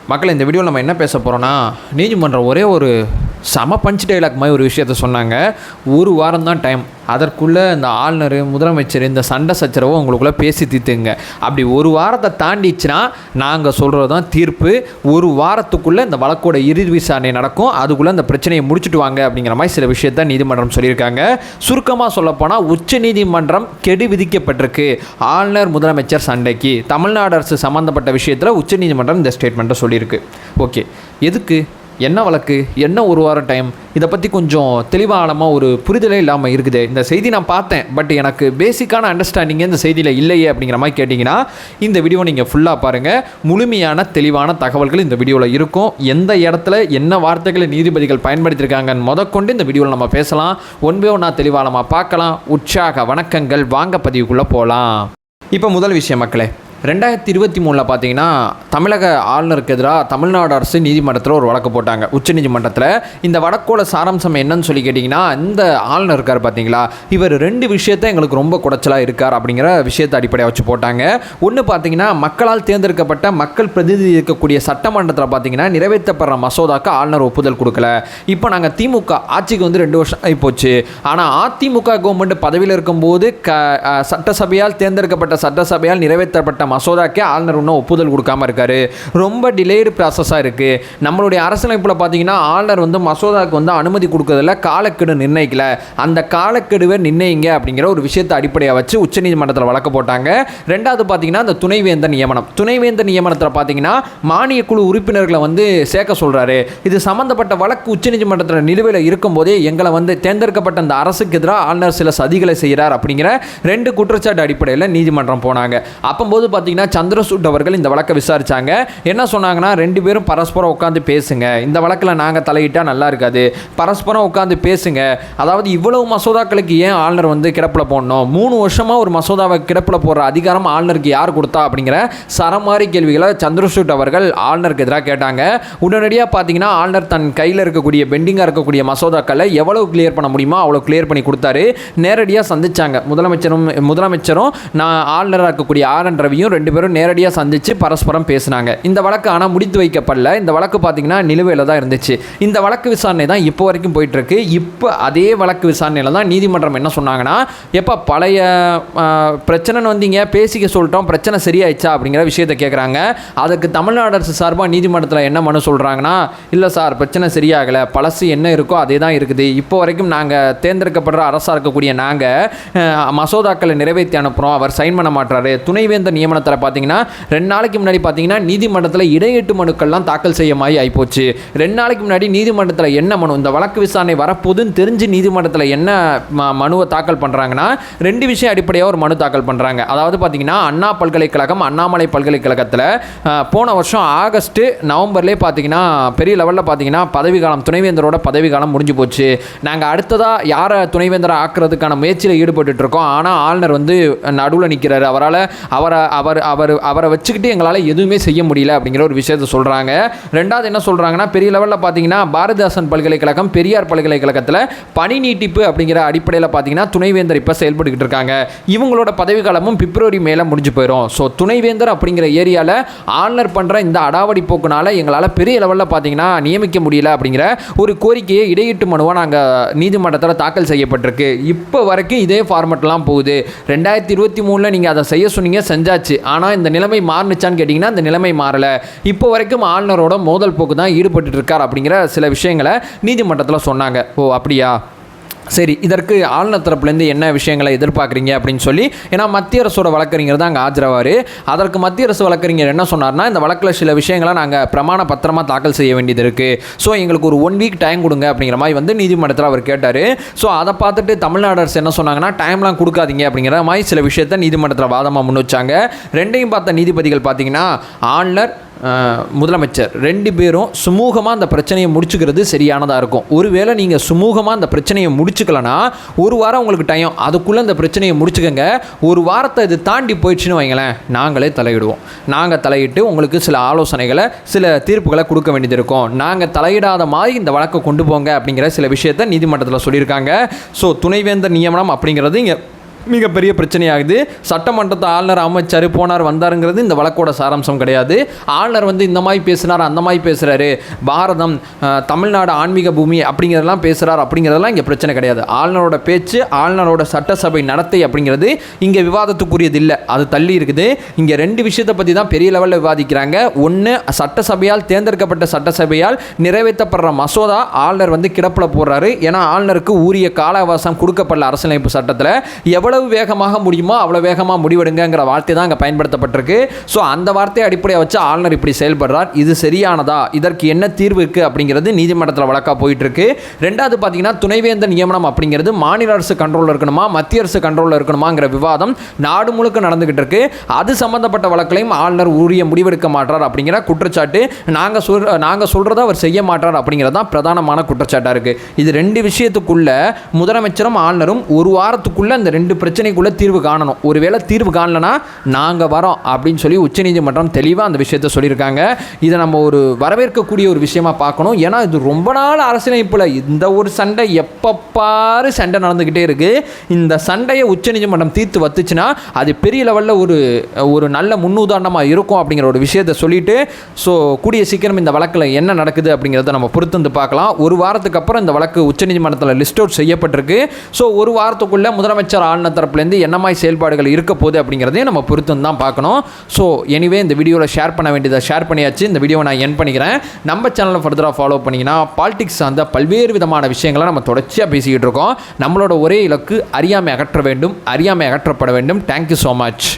மக்கள் இந்த வீடியோவில் நம்ம என்ன பேச போகிறோன்னா, நீதிமன்றம் ஒரே ஒரு செம பஞ்ச் டைலாக் மாதிரி ஒரு விஷயத்த சொன்னாங்க. ஒரு வாரம் தான் டைம், அதற்குள்ளே இந்த ஆளுநர் முதலமைச்சர் இந்த சண்டை சச்சரவை உங்களுக்குள்ளே பேசி தீர்த்துங்க. அப்படி ஒரு வாரத்தை தாண்டிச்சுன்னா நாங்கள் சொல்கிறது தான் தீர்ப்பு. ஒரு வாரத்துக்குள்ளே இந்த வழக்கோட இறுதி விசாரணை நடக்கும், அதுக்குள்ளே இந்த பிரச்சனையை முடிச்சுட்டு வாங்க அப்படிங்கிற மாதிரி சில விஷயத்த நீதிமன்றம் சொல்லியிருக்காங்க. சுருக்கமாக சொல்லப்போனால் உச்ச நீதிமன்றம் கெடு விதிக்கப்பட்டிருக்கு ஆளுநர் முதலமைச்சர் சண்டைக்கு. தமிழ்நாடு அரசு சம்மந்தப்பட்ட விஷயத்தில் உச்ச நீதிமன்றம் இந்த ஸ்டேட்மெண்ட்டை சொல்லியிருக்கு. ஓகே, எதுக்கு, என்ன வழக்கு, என்ன ஒரு வாரம் டைம், இதை பற்றி கொஞ்சம் தெளிவானமாக ஒரு புரிதலே இல்லாமல் இருக்குது. இந்த செய்தி நான் பார்த்தேன், பட் எனக்கு பேசிக்கான அண்டர்ஸ்டாண்டிங்கே இந்த செய்தியில் இல்லையே அப்படிங்கிற மாதிரி கேட்டிங்கன்னா இந்த வீடியோ நீங்கள் ஃபுல்லாக பாருங்கள். முழுமையான தெளிவான தகவல்கள் இந்த வீடியோவில் இருக்கும். எந்த இடத்துல என்ன வார்த்தைகளை நீதிபதிகள் பயன்படுத்தியிருக்காங்கன்னு முதற்கொண்டு இந்த வீடியோவில் நம்ம பேசலாம். ஒன்பே ஒன்றா தெளிவாக நம்ம பார்க்கலாம். உற்சாக வணக்கங்கள், வாங்க பதிவுக்குள்ளே போகலாம். இப்போ முதல் விஷயம் மக்களே, 2023 பார்த்தீங்கன்னா தமிழக ஆளுநருக்கு எதிராக தமிழ்நாடு அரசு நீதிமன்றத்தில் ஒரு வழக்கு போட்டாங்க உச்ச நீதிமன்றத்தில். இந்த வழக்கோட சாராம்சம் என்னன்னு சொல்லி கேட்டிங்கன்னா, இந்த ஆளுநர் இருக்கார் பார்த்தீங்களா, இவர் 2 விஷயத்தை எங்களுக்கு ரொம்ப குடைச்சலாக இருக்கார் அப்படிங்கிற விஷயத்தை அடிப்படையாக வச்சு போட்டாங்க. ஒன்று பார்த்தீங்கன்னா, மக்களால் தேர்ந்தெடுக்கப்பட்ட மக்கள் பிரதிநிதி இருக்கக்கூடிய சட்டமன்றத்தில் பார்த்தீங்கன்னா நிறைவேற்றப்படுற மசோதாக்கு ஆளுநர் ஒப்புதல் கொடுக்கல. இப்போ நாங்கள் திமுக ஆட்சிக்கு வந்து 2 வருஷம் ஆகிப்போச்சு. ஆனால் அதிமுக கவர்மெண்ட் பதவியில் இருக்கும்போது சட்டசபையால் தேர்ந்தெடுக்கப்பட்ட சட்டசபையால் நிறைவேற்றப்பட்ட மசோதாக்கே ஆளுநர் இன்னும் ஒப்புதல் கொடுக்காம இருக்காரு. ரொம்ப டிலேடு ப்ராசஸாக இருக்குது. நம்மளுடைய அரசியலமைப்பில் பார்த்தீங்கன்னா ஆளுநர் வந்து மசோதாவுக்கு வந்து அனுமதி கொடுக்கறதில்ல, காலக்கெடு நிர்ணயிக்கல. அந்த காலக்கெடுவை நிர்ணயிங்க அப்படிங்கிற ஒரு விஷயத்தை அடிப்படையாக வச்சு உச்சநீதிமன்றத்தில் வழக்கு போட்டாங்க. ரெண்டாவது பார்த்தீங்கன்னா இந்த துணைவேந்தர் நியமனம். துணைவேந்தர் நியமனத்தில் பார்த்தீங்கன்னா மானிய குழு உறுப்பினர்களை வந்து சேர்க்க சொல்கிறாரு. இது சம்மந்தப்பட்ட வழக்கு உச்சநீதிமன்றத்தில் நிலுவையில் இருக்கும்போதே எங்களை வந்து தேர்ந்தெடுக்கப்பட்ட அந்த அரசுக்கு எதிராக ஆளுநர் சில சதிகளை செய்கிறார் அப்படிங்கிற 2 குற்றச்சாட்டு அடிப்படையில் நீதிமன்றம் போனாங்க. அப்போது பார்த்தீங்கன்னா சந்திரசூட் அவர்கள் இந்த வழக்கை விசாரிச்சாங்க. என்ன சொன்னாங்கன்னா, 2 பேரும் பரஸ்பரம் உட்காந்து பேசுங்க, இந்த வழக்கில் நாங்கள் தலையிட்டால் நல்லா இருக்காது, பரஸ்பரம் உட்காந்து பேசுங்க. அதாவது இவ்வளவு மசோதாக்களுக்கு ஏன் ஆளுநர் வந்து கிடப்பில் போடணும், 3 வருஷமாக ஒரு மசோதாவை கிடப்பில் போடுற அதிகாரம் ஆளுநருக்கு யார் கொடுத்தா அப்படிங்கிற சரமாரி கேள்விகளை சந்திரசூட் அவர்கள் ஆளுநருக்கு எதிராக கேட்டாங்க. உடனடியாக பார்த்தீங்கன்னா ஆளுநர் தன் கையில் இருக்கக்கூடிய பெண்டிங்காக இருக்கக்கூடிய மசோதாக்களை எவ்வளவு கிளியர் பண்ண முடியுமோ அவ்வளோ கிளியர் பண்ணி கொடுத்தாரு. நேரடியாக சந்திச்சாங்க முதலமைச்சரும் நான் ஆளுநராக இருக்கக்கூடிய ஆர்.என். ரவியும் 2 பேரும் நேரடியாக சந்தித்து பரஸ்பரம் பேசினாங்க. இந்த வழக்கு ஆனால் முடித்து வைக்கப்படல. இந்த வழக்கு பார்த்தீங்கன்னா நிலுவையில் தான் இருந்துச்சு. இந்த வழக்கு விசாரணை தான் இப்போ வரைக்கும் போயிட்டுருக்கு. இப்போ அதே வழக்கு விசாரணையில் தான் நீதிமன்றம் என்ன சொன்னாங்கன்னா, எப்போ பழைய பிரச்சனைன்னு வந்தீங்க பேசிக்க சொல்லிட்டோம், பிரச்சனை சரியாயிடுச்சா அப்படிங்கிற விஷயத்தை கேட்குறாங்க. அதுக்கு தமிழ்நாடு அரசு சார்பாக நீதிமன்றத்தில் என்ன மனு சொல்கிறாங்கன்னா, இல்லை சார் பிரச்சனை சரியாகலை, பழசு என்ன இருக்கோ அதே தான் இருக்குது. இப்போ வரைக்கும் நாங்கள் தேர்ந்தெடுக்கப்படுற அரசாக இருக்கக்கூடிய நாங்கள் மசோதாக்களை நிறைவேற்றி அனுப்புகிறோம், அவர் சைன் பண்ண மாட்டாரு. துணைவேந்தர் நியமனத்தில் பார்த்தீங்கன்னா 2 நாளைக்கு முன்னாடி பார்த்தீங்கன்னா நீதிமன்றத்தில் இடையீட்டு மனுக்கள்லாம் தாக்கல் செய்ய மாதிரி ஆகிப்போச்சு. 2 நாளைக்கு முன்னாடி நீதிமன்றத்தில் என்ன மனு, இந்த வழக்கு விசாரணை வரப்போதுன்னு தெரிஞ்சு நீதிமன்றத்தில் என்ன மனுவை தாக்கல் பண்ணுறாங்கன்னா, 2 விஷயம் அடிப்படையாக ஒரு மனு தாக்கல் பண்ணுறாங்க. அதாவது பார்த்தீங்கன்னா அண்ணா பல்கலைக்கழகம் அண்ணாமலை பல்கலைக்கழகத்தில் போன வருஷம் ஆகஸ்ட் நவம்பர்லேயே பார்த்தீங்கன்னா பெரிய லெவலில் பார்த்தீங்கன்னா பதவிக்காலம் துணைவேந்தரோட பதவிக்காலம் முடிஞ்சு போச்சு. நாங்கள் அடுத்ததாக யாரை துணைவேந்தரை ஆக்குறதுக்கான முயற்சியில் ஈடுபட்டு இருக்கோம். ஆனால் ஆளுநர் வந்து நடுவில் நிற்கிறாரு, அவரை வச்சுக்கிட்டு எங்களால் எதுவுமே செய்ய முடியல அப்படிங்கிற ஒரு விஷயத்தை சொல்கிறாங்க. ரெண்டாவது என்ன சொல்கிறாங்கன்னா, பெரிய லெவலில் பார்த்தீங்கன்னா பாரதிதாசன் பல்கலைக்கழகம் பெரியார் பல்கலைக்கழகத்தில் பணி நீட்டிப்பு அப்படிங்கிற அடிப்படையில் பார்த்தீங்கன்னா துணைவேந்தர் இப்போ செயல்பட்டுக்கிட்டு இருக்காங்க. இவங்களோட பதவி காலமும் பிப்ரவரி மேலே முடிஞ்சு போயிடும். ஸோ துணைவேந்தர் அப்படிங்கிற ஏரியாவில் ஆளுநர் பண்ணுற இந்த அடாவடி போக்குனால எங்களால் பெரிய லெவலில் பார்த்தீங்கன்னா நியமிக்க முடியல அப்படிங்கிற ஒரு கோரிக்கையை இடையீட்டு மனுவாக நாங்கள் நீதிமன்றத்தில் தாக்கல் செய்யப்பட்டிருக்கு. இப்போ வரைக்கும் இதே ஃபார்மெட்லாம் போகுது. 2023 நீங்கள் அதை செய்ய சொன்னீங்க, செஞ்சாச்சு. ஆனால் இந்த நிலைமை மாறுனுச்சான்னு கேட்டிங்கன்னா இந்த நிலைமை மாறலை. இப்போ வரைக்கும் ஆளுநரோட மோதல் போக்கு தான் ஈடுபட்டு இருக்கார் அப்படிங்கிற சில விஷயங்களை நீதிமன்றத்தில் சொன்னாங்க. ஓ அப்படியா, சரி, இதற்கு ஆளுநர் தரப்புலேருந்து என்ன விஷயங்களை எதிர்பார்க்குறீங்க அப்படின்னு சொல்லி, ஏன்னா மத்திய அரசோட வழக்கறிஞர் தான் அங்கே ஆஜராவார். அதற்கு மத்திய அரசு வழக்கறிஞர் என்ன சொன்னார்னா, இந்த வழக்கில் சில விஷயங்களை நாங்கள் பிரமாண பத்திரமாக தாக்கல் செய்ய வேண்டியது இருக்குது, ஸோ எங்களுக்கு ஒரு 1 வீக் டைம் கொடுங்க அப்படிங்கிற மாதிரி வந்து நீதிமன்றத்தில் அவர் கேட்டார். ஸோ அதை பார்த்துட்டு தமிழ்நாடு அரசு என்ன சொன்னாங்கன்னா, டைம்லாம் கொடுக்காதீங்க அப்படிங்கிற மாதிரி சில விஷயத்தை நீதிமன்றத்தில் வாதமாக முன் வச்சாங்க. 2ஐயும் பார்த்த நீதிபதிகள் பார்த்தீங்கன்னா ஆளுநர் முதலமைச்சர் 2 பேரும் சுமூகமாக அந்த பிரச்சனையை முடிச்சுக்கிறது சரியானதாக இருக்கும். ஒருவேளை நீங்கள் சுமூகமாக அந்த பிரச்சனையை முடிச்சுக்கலன்னா 1 வாரம் உங்களுக்கு டைம், அதுக்குள்ளே அந்த பிரச்சனையை முடிச்சுக்கங்க. 1 வாரத்தை இது தாண்டி போயிடுச்சுன்னு வைங்களேன், நாங்களே தலையிடுவோம். நாங்கள் தலையிட்டு உங்களுக்கு சில ஆலோசனைகளை சில தீர்ப்புகளை கொடுக்க வேண்டியது இருக்கும். நாங்கள் தலையிடாத மாதிரி இந்த வழக்கை கொண்டு போங்க அப்படிங்கிற சில விஷயத்தை நீதிமன்றத்தில் சொல்லியிருக்காங்க. ஸோ துணைவேந்தர் நியமனம் அப்படிங்கிறது இங்கே மிகப்பெரிய பிரச்சனையாகுது. சட்டமன்றத்தை ஆளுநர் அமைச்சார் போனார் வந்தாருங்கிறது இந்த வழக்கோட சாராம்சம் கிடையாது. ஆளுநர் வந்து இந்த மாதிரி பேசுனார், அந்த மாதிரி பேசுகிறாரு, பாரதம் தமிழ்நாடு ஆன்மீக பூமி அப்படிங்கிறதெல்லாம் பேசுகிறார் அப்படிங்கிறதெல்லாம் இங்கே பிரச்சனை கிடையாது. ஆளுநரோட பேச்சு, ஆளுநரோட சட்டசபை நடத்தை அப்படிங்கிறது இங்கே விவாதத்துக்குரியது இல்லை, அது தள்ளி இருக்குது. இங்கே ரெண்டு விஷயத்தை பற்றி தான் பெரிய லெவலில் விவாதிக்கிறாங்க. ஒன்று, சட்டசபையால் தேர்ந்தெடுக்கப்பட்ட சட்டசபையால் நிறைவேற்றப்படுற மசோதா ஆளுநர் வந்து கிடப்பில் போடுறாரு. ஏன்னா ஆளுநருக்கு உரிய கால அவகாசம் கொடுக்கப்படல அரசியலமைப்பு சட்டத்தில். எவ்வளவு வேகமாக முடியுமோ அவ்வளோ வேகமாக முடிவெடுங்கிற வார்த்தை தான் அங்கே பயன்படுத்தப்பட்டிருக்கு. ஸோ அந்த வார்த்தையை அடிப்படையாக வச்சு ஆளுநர் இப்படி செயல்படுறார். இது சரியானதா, இதற்கு என்ன தீர்வு இருக்குது அப்படிங்கிறது நீதிமன்றத்தில் வழக்காக போயிட்டு இருக்கு. ரெண்டாவது பார்த்தீங்கன்னா துணைவேந்தர் நியமனம் அப்படிங்கிறது மாநில அரசு கண்ட்ரோலில் இருக்கணுமா, மத்திய அரசு கண்ட்ரோலில் இருக்கணுமாங்கிற விவாதம் நாடு முழுக்க நடந்துகிட்டு இருக்கு. அது சம்பந்தப்பட்ட வழக்கிலையும் ஆளுநர் உரிய முடிவெடுக்க மாட்டார் அப்படிங்கிற குற்றச்சாட்டு, நாங்கள் சொல்கிறத அவர் செய்ய மாட்டார் அப்படிங்கிறது தான் பிரதானமான குற்றச்சாட்டாக இருக்குது. இது ரெண்டு விஷயத்துக்குள்ள முதலமைச்சரும் ஆளுநரும் ஒரு வாரத்துக்குள்ள இந்த ரெண்டு பிரச்சனைக்குள்ள தீர்வு காணணும். ஒருவேளை தீர்வு காணலனா நாங்கள் வரோம் அப்படின்னு சொல்லி உச்சநீதிமன்றம் தெளிவாக அந்த விஷயத்தை சொல்லியிருக்காங்க. இதை நம்ம ஒரு வரவேற்கக்கூடிய ஒரு விஷயமா பார்க்கணும். ஏன்னா இது ரொம்ப நாள் அரசியலமைப்பில் இந்த ஒரு சண்டை எப்போ பாரு சண்டை நடந்துக்கிட்டே இருக்கு. இந்த சண்டையை உச்சநீதிமன்றம் தீர்த்து வத்துச்சுன்னா அது பெரிய லெவலில் ஒரு நல்ல முன்னுதாரணமாக இருக்கும் அப்படிங்கிற ஒரு விஷயத்தை சொல்லிட்டு, ஸோ கூடிய சீக்கிரம் இந்த வழக்கில் என்ன நடக்குது அப்படிங்கிறத நம்ம பொறுத்து வந்து பார்க்கலாம். ஒரு வாரத்துக்கு அப்புறம் இந்த வழக்கு உச்சநீதிமன்றத்தில் லிஸ்ட் அவுட் செய்யப்பட்டிருக்கு. ஸோ ஒரு வாரத்துக்குள்ள முதலமைச்சர் ஆளுநர் தரப்புலேருந்து என்ன மாதிரி செயல்பாடுகள் இருக்க போகுது அப்படிங்கிறதையும் நம்ம பொறுத்து தான் பார்க்கணும். ஸோ எனிவே இந்த வீடியோவில் ஷேர் பண்ண வேண்டியதை ஷேர் பண்ணியாச்சு. இந்த வீடியோவை நான் என் பண்ணிக்கிறேன். நம்ம சேனலை ஃபர்தராக ஃபாலோ பண்ணிங்கன்னா பாலிடிக்ஸ் சார்ந்த பல்வேறு விதமான விஷயங்களை நம்ம தொடர்ச்சியாக பேசிக்கிட்டு இருக்கோம். நம்மளோட ஒரே இலக்கு அறியாமை அகற்ற வேண்டும், அறியாமை அகற்றப்பட வேண்டும். Thank you so much.